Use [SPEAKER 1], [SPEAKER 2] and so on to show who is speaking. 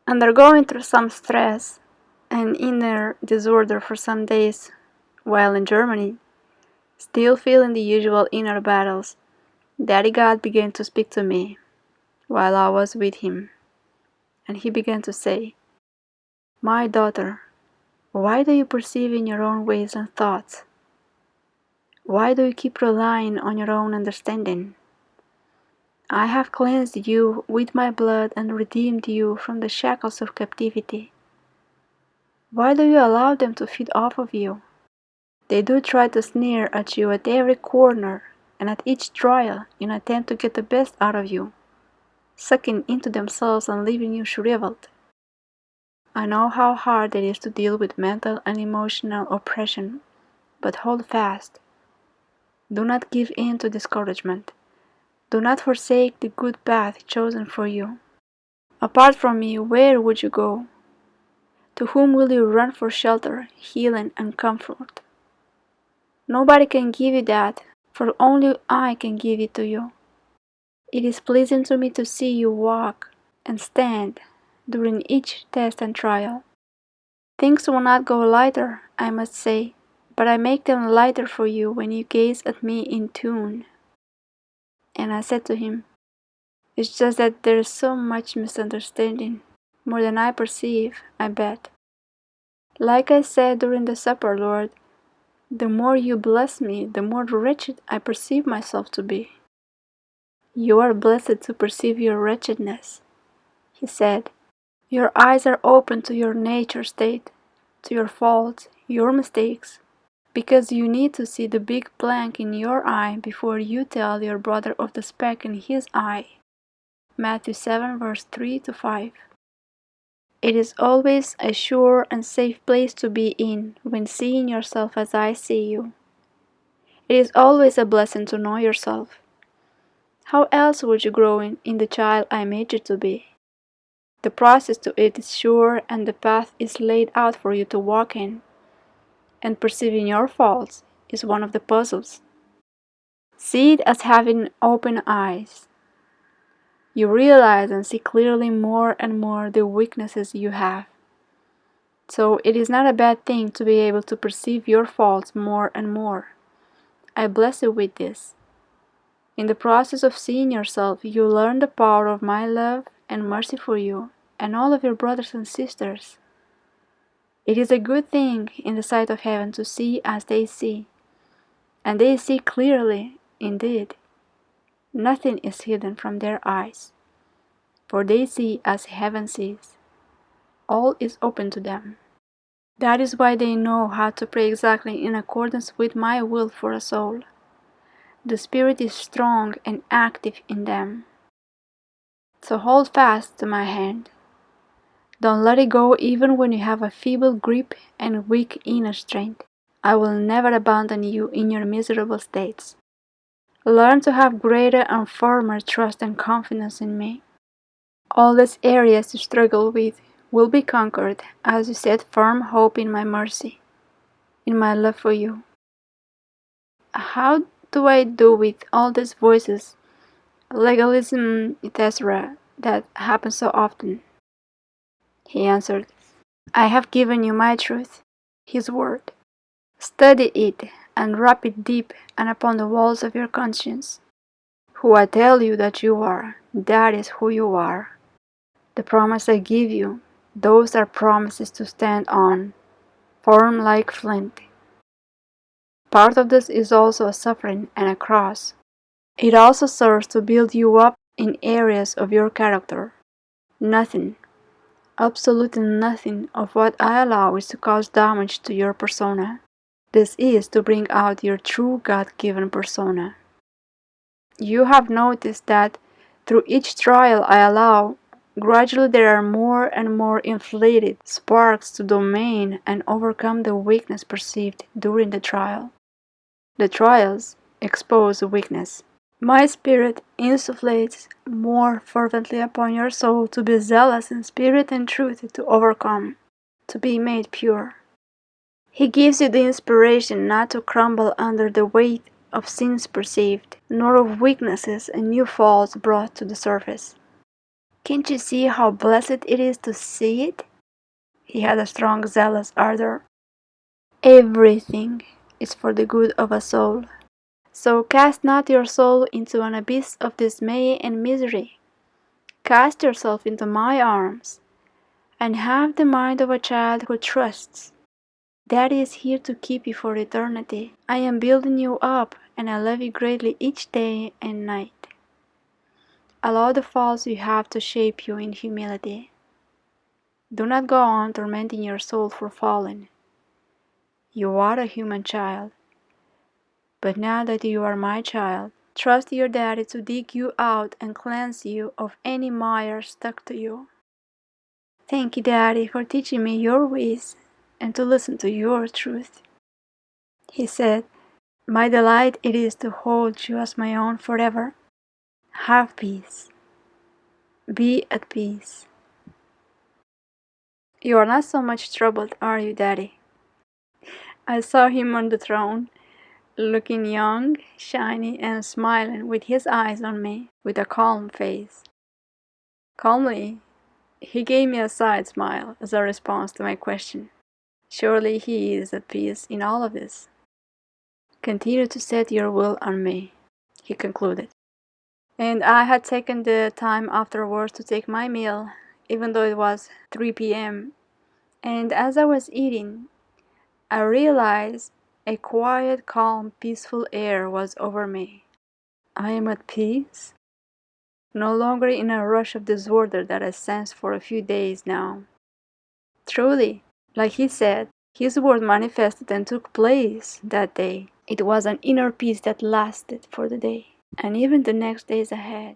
[SPEAKER 1] Undergoing through some stress and inner disorder for some days while in Germany, still feeling the usual inner battles, Daddy God began to speak to me while I was with him, and he began to say, "My daughter, why do you perceive in your own ways and thoughts? Why do you keep relying on your own understanding? I have cleansed you with my blood and redeemed you from the shackles of captivity. Why do you allow them to feed off of you? They do try to sneer at you at every corner and at each trial in an attempt to get the best out of you, sucking into themselves and leaving you shriveled. I know how hard it is to deal with mental and emotional oppression, but hold fast. Do not give in to discouragement. Do not forsake the good path chosen for you. Apart from me, where would you go? To whom will you run for shelter, healing, and comfort? Nobody can give you that, for only I can give it to you. It is pleasing to me to see you walk and stand during each test and trial. Things will not go lighter, I must say, but I make them lighter for you when you gaze at me in tune." And I said to him, "It's just that there is so much misunderstanding, more than I perceive, I bet. Like I said during the supper, Lord, the more you bless me, the more wretched I perceive myself to be." "You are blessed to perceive your wretchedness," he said. "Your eyes are open to your nature state, to your faults, your mistakes, because you need to see the big plank in your eye before you tell your brother of the speck in his eye." Matthew 7 verse 3 to 5. It is always a sure and safe place to be in when seeing yourself as I see you. It is always a blessing to know yourself. How else would you grow in the child I made you to be? The process to it is sure and the path is laid out for you to walk in, and perceiving your faults is one of the puzzles. See it as having open eyes. You realize and see clearly more and more the weaknesses you have. So it is not a bad thing to be able to perceive your faults more and more. I bless you with this. In the process of seeing yourself, you learn the power of my love and mercy for you and all of your brothers and sisters. It is a good thing in the sight of heaven to see as they see, and they see clearly indeed. Nothing is hidden from their eyes, for they see as heaven sees. All is open to them. That is why they know how to pray exactly in accordance with my will for a soul. The Spirit is strong and active in them. So hold fast to my hand. Don't let it go even when you have a feeble grip and weak inner strength. I will never abandon you in your miserable states. Learn to have greater and firmer trust and confidence in me. All these areas you struggle with will be conquered as you set firm hope in my mercy, in my love for you. How do I do with all these voices, legalism, etc., that happen so often? He answered, "I have given you my truth, His word. Study it and wrap it deep and upon the walls of your conscience. Who I tell you that you are, that is who you are. The promise I give you, those are promises to stand on, firm like flint. Part of this is also a suffering and a cross. It also serves to build you up in areas of your character. Nothing, absolutely nothing of what I allow is to cause damage to your persona. This is to bring out your true God-given persona. You have noticed that through each trial I allow, gradually there are more and more inflated sparks to domain and overcome the weakness perceived during the trial. The trials expose weakness. My Spirit insufflates more fervently upon your soul to be zealous in spirit and truth to overcome, to be made pure. He gives you the inspiration not to crumble under the weight of sins perceived, nor of weaknesses and new faults brought to the surface. Can't you see how blessed it is to see it? He had a strong, zealous ardor. Everything is for the good of a soul. So cast not your soul into an abyss of dismay and misery. Cast yourself into my arms, and have the mind of a child who trusts. Daddy is here to keep you for eternity. I am building you up, and I love you greatly each day and night. Allow the falls you have to shape you in humility. Do not go on tormenting your soul for falling. You are a human child, but now that you are my child, trust your daddy to dig you out and cleanse you of any mire stuck to you. Thank you, Daddy, for teaching me your ways and to listen to your truth. He said, my delight it is to hold you as my own forever. Have peace. Be at peace. You are not so much troubled, are you, Daddy? I saw him on the throne, looking young, shiny, and smiling with his eyes on me, with a calm face. Calmly, he gave me a side smile as a response to my question. Surely he is at peace in all of this. Continue to set your will on me, he concluded. And I had taken the time afterwards to take my meal, even though it was 3 p.m. And as I was eating, I realized a quiet, calm, peaceful air was over me. I am at peace, no longer in a rush of disorder that I sensed for a few days now. Truly, like he said, his word manifested and took place that day. It was an inner peace that lasted for the day, and even the next days ahead.